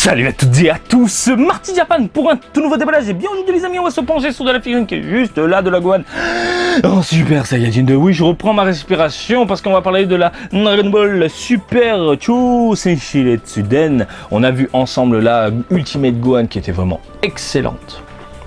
Salut à toutes et à tous, Marty Japan pour un tout nouveau déballage. Et bien aujourd'hui les amis, on va se pencher sur de la figurine qui est juste là de la Gohan en Super Saiyajin 2. Oui, je reprends ma respiration parce qu'on va parler de la Dragon Ball Super Chouseishi Tsuden. On a vu ensemble la Ultimate Gohan qui était vraiment excellente.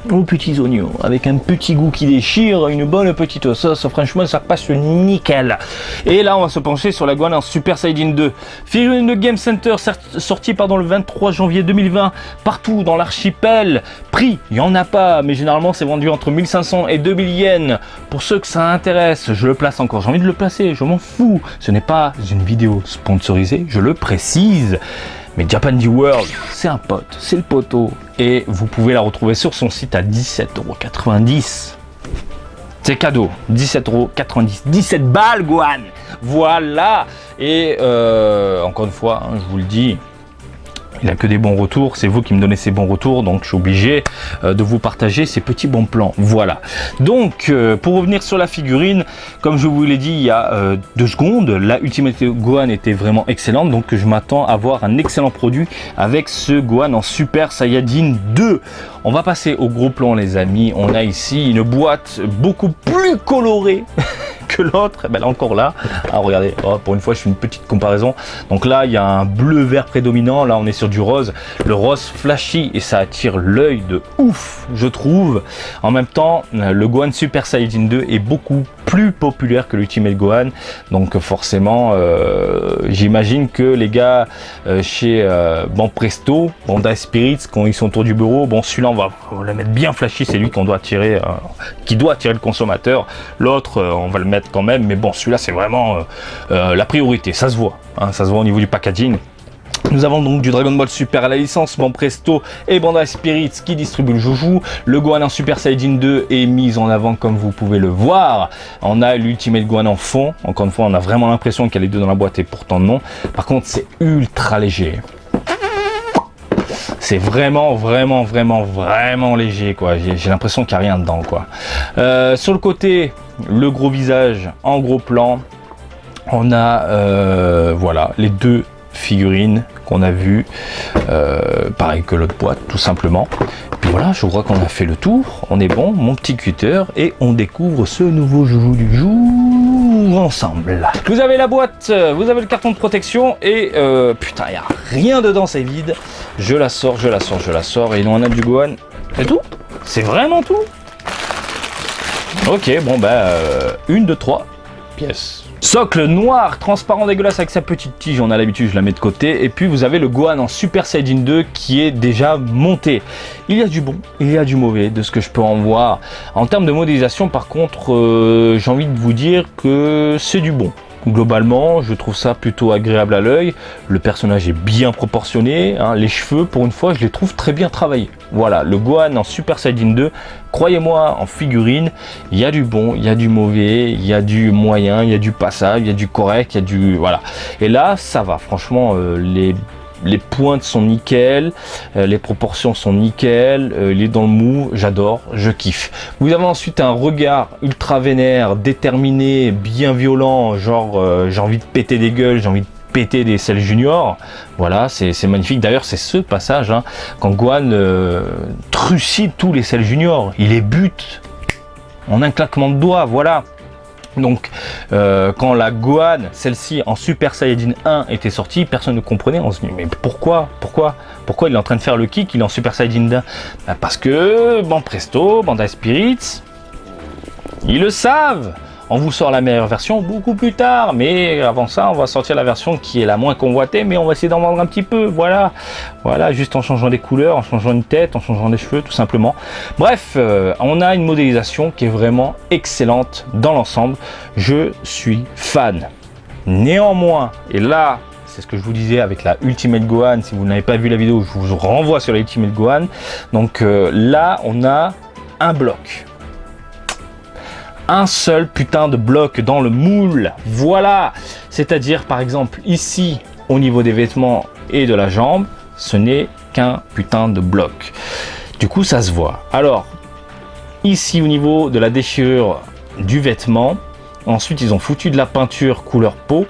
Aux petits oignons, avec un petit goût qui déchire, une bonne petite sauce, franchement ça passe nickel. Et là on va se pencher sur la Gohan en Super Saiyajin 2. Figurine de Game Center sortie le 23 janvier 2020, partout dans l'archipel. Prix, il n'y en a pas, mais généralement c'est vendu entre 1500 et 2000 yens. Pour ceux que ça intéresse, je le place encore, j'ai envie de le placer, je m'en fous. Ce n'est pas une vidéo sponsorisée, je le précise. Mais Japan D World, c'est un pote, c'est le poteau. Et vous pouvez la retrouver sur son site à 17,90 €. C'est cadeau, 17,90 €. 17 balles, Gohan. Voilà. Et encore une fois, hein, je vous le dis, il n'a que des bons retours, c'est vous qui me donnez ces bons retours, donc je suis obligé de vous partager ces petits bons plans. Voilà. Donc, pour revenir sur la figurine, comme je vous l'ai dit il y a 2 secondes, la Ultimate Gohan était vraiment excellente, donc je m'attends à avoir un excellent produit avec ce Gohan en Super Saiyajin 2. On va passer au gros plan les amis, on a ici une boîte beaucoup plus colorée que l'autre, ben là encore là, ah, regardez, oh, pour une fois je fais une petite comparaison, donc là il y a un bleu vert prédominant, là on est sur du rose, le rose flashy et ça attire l'œil de ouf je trouve. En même temps le Gohan Super Saiyajin 2 est beaucoup plus populaire que l'Ultimate Gohan, donc forcément j'imagine que les gars chez Presto, Bandai Spirits, quand ils sont autour du bureau, bon celui-là on va le mettre bien flashy, c'est lui qu'on doit attirer, qui doit attirer le consommateur, l'autre on va le mettre quand même, mais bon celui-là c'est vraiment la priorité, ça se voit, hein, ça se voit au niveau du packaging. Nous avons donc du Dragon Ball Super à la licence Presto et Bandai Spirits qui distribuent le joujou. Le Gohan en Super Saiyajin 2 est mis en avant comme vous pouvez le voir. On a l'Ultimate Gohan en fond. Encore une fois, on a vraiment l'impression qu'il y a les deux dans la boîte et pourtant non. Par contre, c'est ultra léger. C'est vraiment léger quoi. J'ai l'impression qu'il n'y a rien dedans quoi. Sur le côté, le gros visage en gros plan. On a voilà les deux figurines qu'on a vu, pareil que l'autre boîte tout simplement. Et puis voilà, je crois qu'on a fait le tour, on est bon, mon petit cutter, et on découvre ce nouveau joujou du jour ensemble. Vous avez la boîte, vous avez le carton de protection et putain, il n'y a rien dedans, c'est vide. Je la sors et on a du Gohan. C'est tout? C'est vraiment tout? Ok, bon bah une de 3 pièces. Socle noir, transparent dégueulasse avec sa petite tige, on a l'habitude, je la mets de côté. Et puis vous avez le Gohan en Super Saiyajin 2 qui est déjà monté. Il y a du bon, il y a du mauvais, de ce que je peux en voir. En termes de modélisation par contre, j'ai envie de vous dire que c'est du bon. Globalement, je trouve ça plutôt agréable à l'œil. Le personnage est bien proportionné, hein. Les cheveux, pour une fois, je les trouve très bien travaillés. Voilà, le Gohan en Super Saiyajin 2, croyez-moi, en figurine, il y a du bon, il y a du mauvais, il y a du moyen, il y a du passable, il y a du correct, il y a du... voilà. Et là, ça va, franchement, les pointes sont nickel, les proportions sont nickel, il est dans le mou, j'adore, je kiffe. Vous avez ensuite un regard ultra vénère, déterminé, bien violent, genre j'ai envie de péter des gueules, j'ai envie de péter des Cell Junior. Voilà, c'est magnifique. D'ailleurs, c'est ce passage, hein, quand Gohan trucide tous les Cell Junior, il les bute en un claquement de doigts, voilà. Donc quand la Gohan, celle-ci en Super Saiyajin 1 était sortie, personne ne comprenait, on se dit mais pourquoi il est en train de faire le kick, il est en Super Saiyajin 2? Ben parce que Presto, Bandai Spirits, ils le savent. On vous sort la meilleure version beaucoup plus tard, mais avant ça, on va sortir la version qui est la moins convoitée, mais on va essayer d'en vendre un petit peu, voilà, juste en changeant des couleurs, en changeant une tête, en changeant des cheveux, tout simplement. Bref, on a une modélisation qui est vraiment excellente dans l'ensemble. Je suis fan. Néanmoins, et là, c'est ce que je vous disais avec la Ultimate Gohan, si vous n'avez pas vu la vidéo, je vous renvoie sur la Ultimate Gohan. Donc là, on a un bloc. Un seul putain de bloc dans le moule, voilà. C'est-à-dire par exemple ici au niveau des vêtements et de la jambe, ce n'est qu'un putain de bloc. Du coup ça se voit. Alors ici au niveau de la déchirure du vêtement, ensuite ils ont foutu de la peinture couleur peau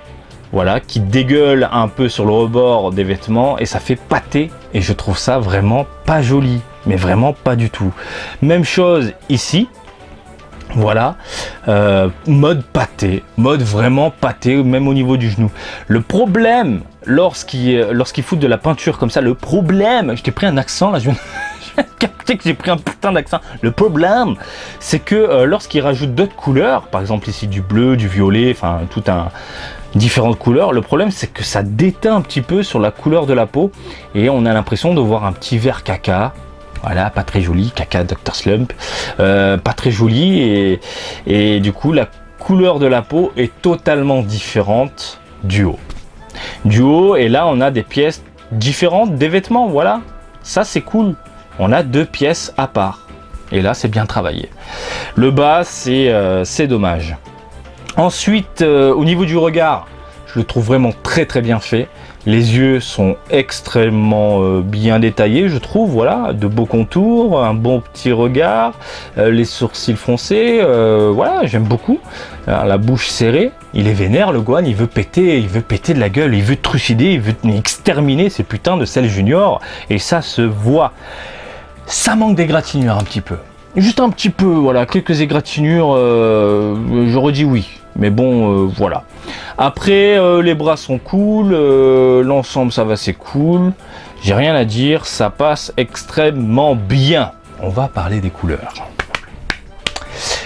voilà, qui dégueule un peu sur le rebord des vêtements et ça fait pâter et je trouve ça vraiment pas joli, mais vraiment pas du tout. Même chose ici, voilà, mode pâté, mode vraiment pâté, même au niveau du genou. Le problème, lorsqu'ils foutent de la peinture comme ça, le problème, je t'ai pris un accent là, je viens de capter que j'ai pris un putain d'accent. Le problème, c'est que lorsqu'ils rajoutent d'autres couleurs, par exemple ici du bleu, du violet, enfin différentes couleurs, le problème c'est que ça déteint un petit peu sur la couleur de la peau et on a l'impression de voir un petit vert caca. Voilà, pas très joli, caca Dr Slump, pas très joli et du coup la couleur de la peau est totalement différente du haut. Et là on a des pièces différentes des vêtements, voilà, ça c'est cool, on a deux pièces à part et là c'est bien travaillé. Le bas c'est dommage. Ensuite, au niveau du regard, je le trouve vraiment très très bien fait. Les yeux sont extrêmement bien détaillés, je trouve, voilà, de beaux contours, un bon petit regard, les sourcils foncés, voilà, j'aime beaucoup. Alors, la bouche serrée, il est vénère le Gohan, il veut péter de la gueule, il veut trucider, il veut exterminer ces putains de Cell Junior, et ça se voit. Ça manque d'égratignure un petit peu. Juste un petit peu, voilà, quelques égratignures, j'aurais dit oui. Mais bon, voilà. Après, les bras sont cool, l'ensemble ça va, c'est cool. J'ai rien à dire, ça passe extrêmement bien. On va parler des couleurs.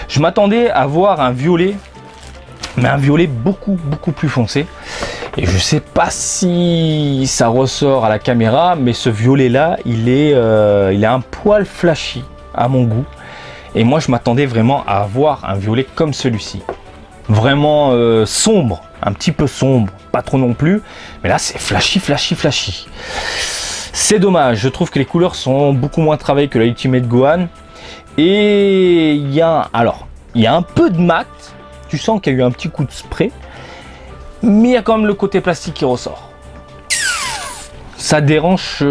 Je m'attendais à voir un violet, mais un violet beaucoup plus foncé. Et je sais pas si ça ressort à la caméra, mais ce violet là, il est un poil flashy à mon goût. Et moi je m'attendais vraiment à avoir un violet comme celui-ci. Vraiment sombre, un petit peu sombre, pas trop non plus, mais là c'est flashy. C'est dommage, je trouve que les couleurs sont beaucoup moins travaillées que la Ultimate Gohan. Et il y a un peu de mat, tu sens qu'il y a eu un petit coup de spray, mais il y a quand même le côté plastique qui ressort. Ça dérange,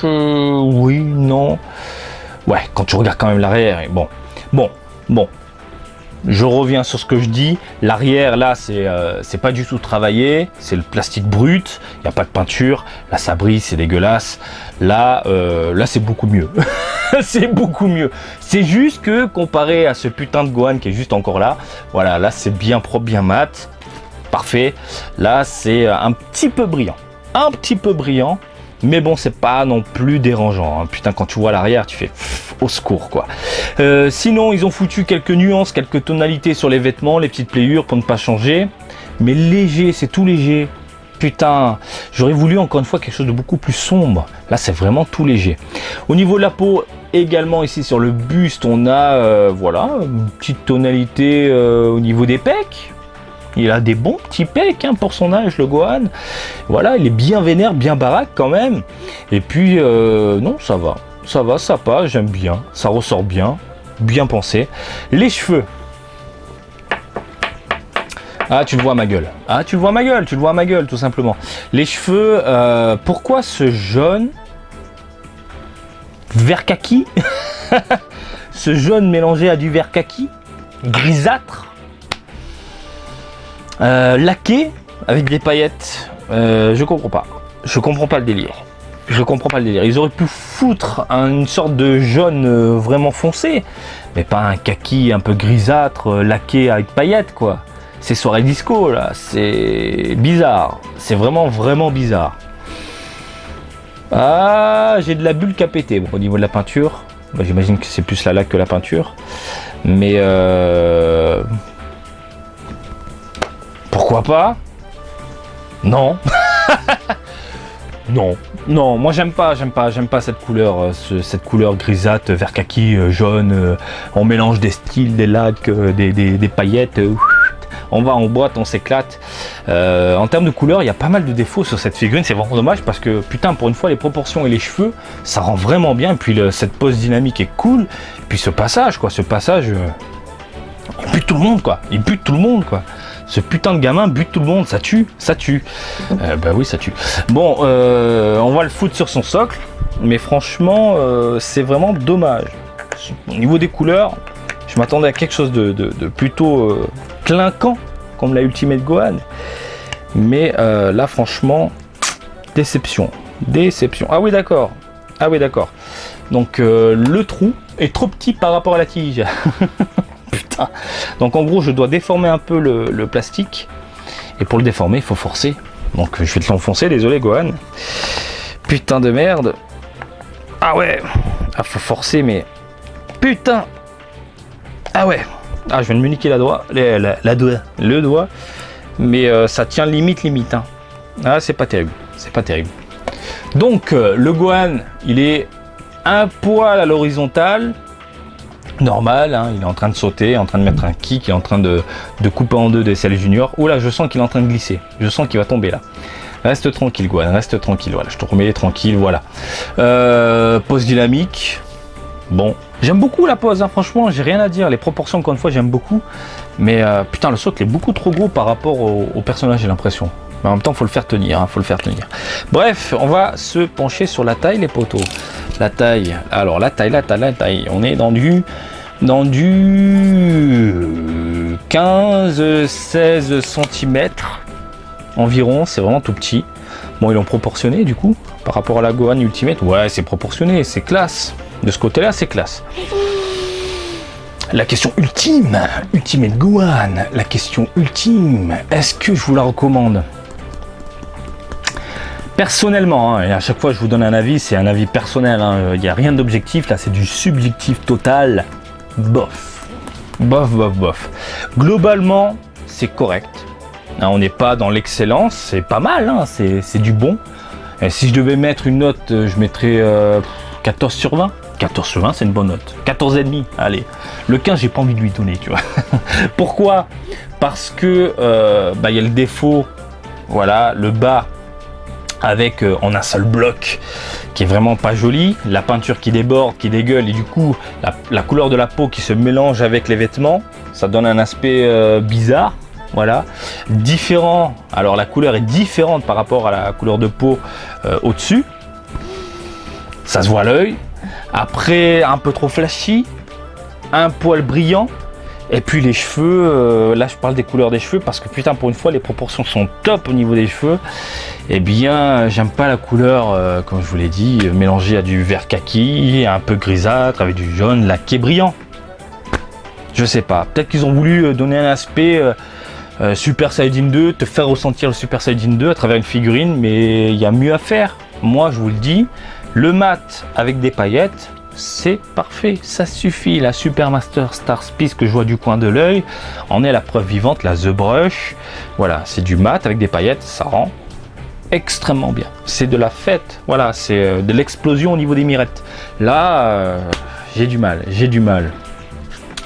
oui, non. Ouais, quand tu regardes quand même l'arrière, bon. Je reviens sur ce que je dis. L'arrière, là, c'est pas du tout travaillé. C'est le plastique brut. Il n'y a pas de peinture. Là, ça brille, c'est dégueulasse. Là, c'est beaucoup mieux. C'est beaucoup mieux. C'est juste que comparé à ce putain de Gohan qui est juste encore là, voilà, là, c'est bien propre, bien mat. Parfait. Là, c'est un petit peu brillant. Mais bon, c'est pas non plus dérangeant, hein. Putain, quand tu vois l'arrière, tu fais au secours, quoi. Sinon, ils ont foutu quelques nuances, quelques tonalités sur les vêtements, les petites pliures pour ne pas changer. Mais léger, c'est tout léger. Putain, j'aurais voulu encore une fois quelque chose de beaucoup plus sombre. Là, c'est vraiment tout léger. Au niveau de la peau, également ici sur le buste, on a voilà, une petite tonalité au niveau des pecs. Il a des bons petits pecs, hein, pour son âge, le Gohan. Voilà, il est bien vénère, bien baraque quand même. Et puis, non, ça va, ça passe, j'aime bien. Ça ressort bien pensé. Les cheveux. Ah, tu le vois à ma gueule. Tout simplement. Les cheveux, pourquoi ce jaune vert kaki? Ce jaune mélangé à du vert kaki, grisâtre. Laqué avec des paillettes, je comprends pas le délire. Ils auraient pu foutre une sorte de jaune vraiment foncé, mais pas un kaki un peu grisâtre, laqué avec paillettes, quoi. C'est soirée disco là, c'est bizarre, c'est vraiment bizarre. Ah, j'ai de la bulle qui a pété. Bon, au niveau de la peinture, bah, j'imagine que c'est plus la laque que la peinture, mais pourquoi pas? Non. Non, moi j'aime pas cette couleur grisâtre, vert kaki, jaune, on mélange des styles, des lacs, des paillettes, on va en boîte, on s'éclate. En termes de couleur, il y a pas mal de défauts sur cette figurine, c'est vraiment dommage parce que putain, pour une fois, les proportions et les cheveux, ça rend vraiment bien, et puis cette pose dynamique est cool, et puis ce passage, il bute tout le monde, quoi. Ce putain de gamin bute tout le monde, ça tue. Bah oui, ça tue. Bon, on va le foutre sur son socle, mais franchement, c'est vraiment dommage. Au niveau des couleurs, je m'attendais à quelque chose de plutôt clinquant, comme la Ultimate Gohan. Mais là, franchement, déception. Ah oui, d'accord. Donc, le trou est trop petit par rapport à la tige. Putain. Donc, en gros, je dois déformer un peu le plastique. Et pour le déformer, il faut forcer. Donc, je vais te l'enfoncer, désolé, Gohan. Putain de merde. Ah ouais. Ah, faut forcer, mais... Putain. Ah ouais. Ah, je viens de me niquer le doigt. Mais ça tient limite. Hein. Ah, c'est pas terrible. Donc, le Gohan, il est un poil à l'horizontale. Normal, hein, il est en train de sauter, en train de mettre un kick, il est en train de couper en deux des Cell Junior. Oula, je sens qu'il est en train de glisser. Je sens qu'il va tomber là. Reste tranquille, Gohan, reste tranquille. Voilà, je te remets tranquille, voilà. Pose dynamique. Bon, j'aime beaucoup la pose, hein, franchement, j'ai rien à dire. Les proportions, encore une fois, j'aime beaucoup. Mais putain, le socle est beaucoup trop gros par rapport au personnage, j'ai l'impression. Mais en même temps, faut le faire tenir, hein, Bref, on va se pencher sur la taille, les poteaux. La taille. Alors, la taille. On est dans du 15-16 cm environ. C'est vraiment tout petit. Bon, ils l'ont proportionné, du coup, par rapport à la Gohan Ultimate. Ouais, c'est proportionné, c'est classe. De ce côté-là, c'est classe. La question ultime, Ultimate Gohan, la question ultime, est-ce que je vous la recommande? Personnellement, hein, et à chaque fois je vous donne un avis, c'est un avis personnel, hein, il n'y a rien d'objectif, là c'est du subjectif total, bof. Globalement, c'est correct, hein, on n'est pas dans l'excellence, c'est pas mal, hein, c'est du bon. Et si je devais mettre une note, je mettrais 14 sur 20. 14 sur 20, c'est une bonne note. 14,5, allez. Le 15, j'ai pas envie de lui donner, tu vois. Pourquoi? Parce que il y a le défaut, voilà, le bas avec en un seul bloc qui est vraiment pas joli, la peinture qui déborde, qui dégueule, et du coup la couleur de la peau qui se mélange avec les vêtements, ça donne un aspect bizarre. Voilà, différent. Alors la couleur est différente par rapport à la couleur de peau au-dessus. Ça se voit à l'œil. Après, un peu trop flashy, un poil brillant. Et puis les cheveux, là je parle des couleurs des cheveux parce que putain, pour une fois les proportions sont top au niveau des cheveux. Eh bien, j'aime pas la couleur, comme je vous l'ai dit, mélangée à du vert kaki, un peu grisâtre avec du jaune laqué brillant. Je sais pas, peut-être qu'ils ont voulu donner un aspect Super Saiyajin 2, te faire ressentir le Super Saiyajin 2 à travers une figurine, mais il y a mieux à faire. Moi je vous le dis, le mat avec des paillettes, c'est parfait, ça suffit. La Super Master Star Piece que je vois du coin de l'œil en est la preuve vivante, la The Brush. Voilà, c'est du mat avec des paillettes, ça rend extrêmement bien. C'est de la fête, voilà, c'est de l'explosion au niveau des mirettes. Là, j'ai du mal.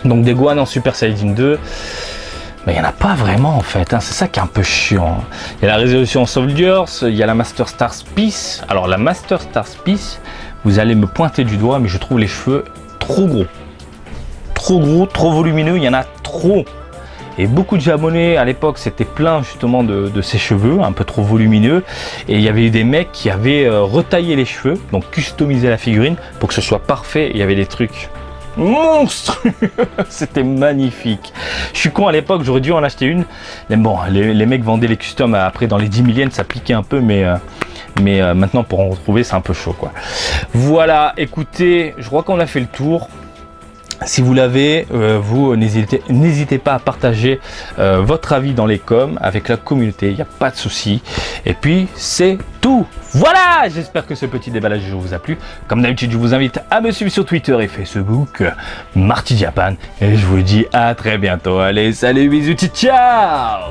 Donc des Gohan en Super Saiyajin 2, mais il n'y en a pas vraiment en fait, hein. C'est ça qui est un peu chiant. Hein. Il y a la résolution Soldiers, il y a la Master Star Piece. Alors la Master Star Piece, vous allez me pointer du doigt, mais je trouve les cheveux trop gros, trop volumineux, il y en a trop. Et beaucoup de Japonais à l'époque s'étaient plaints justement de ces cheveux un peu trop volumineux. Et il y avait eu des mecs qui avaient retaillé les cheveux, donc customisé la figurine pour que ce soit parfait. Il y avait des trucs monstrueux, c'était magnifique. Je suis con, à l'époque, j'aurais dû en acheter une. Mais bon, les mecs vendaient les customs après dans les 10 000 yens, ça piquait un peu, mais maintenant pour en retrouver c'est un peu chaud quoi. Voilà, écoutez, je crois qu'on a fait le tour. Si vous l'avez, vous n'hésitez pas à partager votre avis dans les coms avec la communauté, il n'y a pas de souci. Et puis c'est tout. Voilà, j'espère que ce petit déballage vous a plu. Comme d'habitude, je vous invite à me suivre sur Twitter et Facebook, Marty Japan. Et je vous dis à très bientôt. Allez, salut, bisous, ciao.